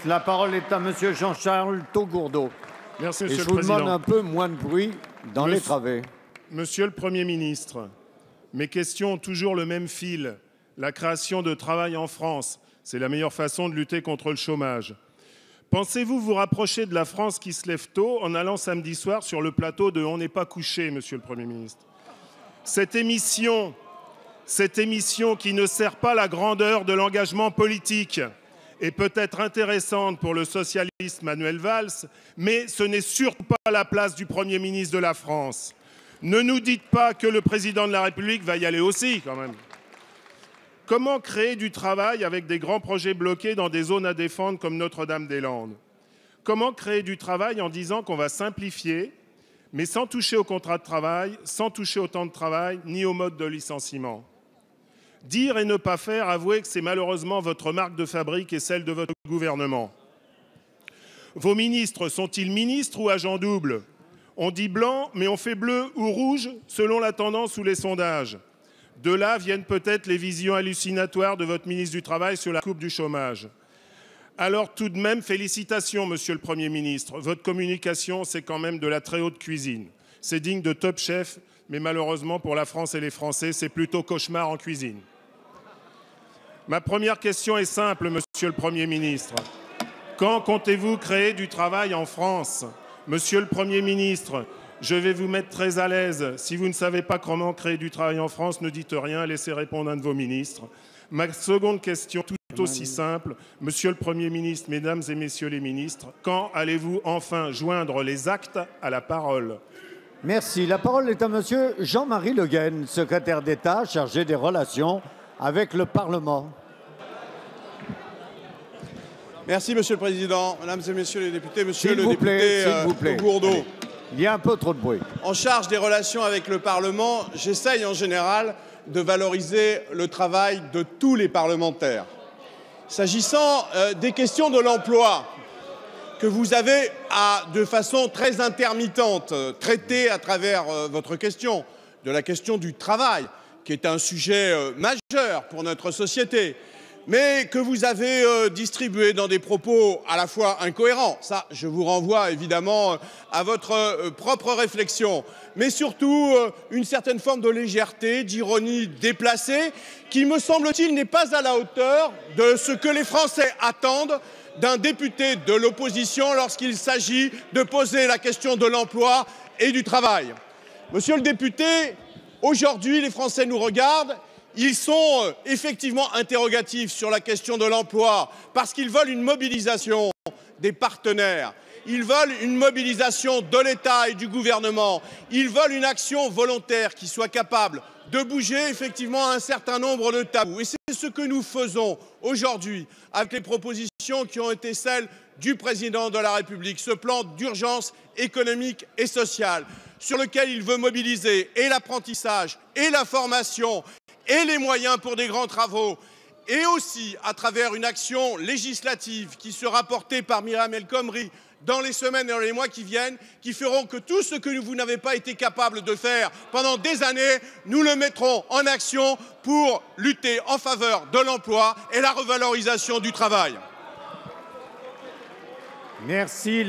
La parole est à Monsieur Jean-Charles Taugourdeau. Merci, Et Monsieur je le vous Président. demande un peu moins de bruit dans les travées. Monsieur le Premier ministre, mes questions ont toujours le même fil. La création de travail en France, c'est la meilleure façon de lutter contre le chômage. Pensez-vous vous rapprocher de la France qui se lève tôt en allant samedi soir sur le plateau de On n'est pas couché, Monsieur le Premier ministre? Cette émission qui ne sert pas la grandeur de l'engagement politique est peut-être intéressante pour le socialiste Manuel Valls, mais ce n'est surtout pas la place du Premier ministre de la France. Ne nous dites pas que le président de la République va y aller aussi, quand même. Comment créer du travail avec des grands projets bloqués dans des zones à défendre comme Notre-Dame-des-Landes? Comment créer du travail en disant qu'on va simplifier, mais sans toucher au contrat de travail, sans toucher au temps de travail, ni au mode de licenciement? Dire et ne pas faire, avouez que c'est malheureusement votre marque de fabrique et celle de votre gouvernement. Vos ministres sont-ils ministres ou agents doubles? On dit blanc, mais on fait bleu ou rouge selon la tendance ou les sondages. De là viennent peut-être les visions hallucinatoires de votre ministre du Travail sur la coupe du chômage. Alors tout de même, félicitations, Monsieur le Premier ministre. Votre communication, c'est quand même de la très haute cuisine. C'est digne de Top Chef, mais malheureusement pour la France et les Français, c'est plutôt cauchemar en cuisine. Ma première question est simple, Monsieur le Premier ministre. Quand comptez-vous créer du travail en France? Monsieur le Premier ministre, je vais vous mettre très à l'aise. Si vous ne savez pas comment créer du travail en France, ne dites rien, laissez répondre un de vos ministres. Ma seconde question, tout aussi simple. Monsieur le Premier ministre, Mesdames et Messieurs les ministres, quand allez-vous enfin joindre les actes à la parole? Merci. La parole est à Monsieur Jean-Marie Le Guen, secrétaire d'État chargé des relations avec le Parlement. Merci, Monsieur le Président. Mesdames et Messieurs les députés, Monsieur le député Taugourdeau. Il y a un peu trop de bruit. En charge des relations avec le Parlement, j'essaye en général de valoriser le travail de tous les parlementaires. S'agissant des questions de l'emploi, que vous avez de façon très intermittente traité à travers votre question, de la question du travail, qui est un sujet majeur pour notre société, mais que vous avez distribué dans des propos à la fois incohérents. Ça, je vous renvoie évidemment à votre propre réflexion, mais surtout une certaine forme de légèreté, d'ironie déplacée, qui, me semble-t-il, n'est pas à la hauteur de ce que les Français attendent d'un député de l'opposition lorsqu'il s'agit de poser la question de l'emploi et du travail. Monsieur le député, aujourd'hui, les Français nous regardent. Ils sont effectivement interrogatifs sur la question de l'emploi parce qu'ils veulent une mobilisation des partenaires. Ils veulent une mobilisation de l'État et du gouvernement. Ils veulent une action volontaire qui soit capable de bouger effectivement un certain nombre de tabous. Et c'est ce que nous faisons aujourd'hui avec les propositions qui ont été celles du président de la République, ce plan d'urgence économique et sociale sur lequel il veut mobiliser et l'apprentissage et la formation et les moyens pour des grands travaux, et aussi à travers une action législative qui sera portée par Myriam El Khomri dans les semaines et dans les mois qui viennent, qui feront que tout ce que vous n'avez pas été capable de faire pendant des années, nous le mettrons en action pour lutter en faveur de l'emploi et la revalorisation du travail. Merci.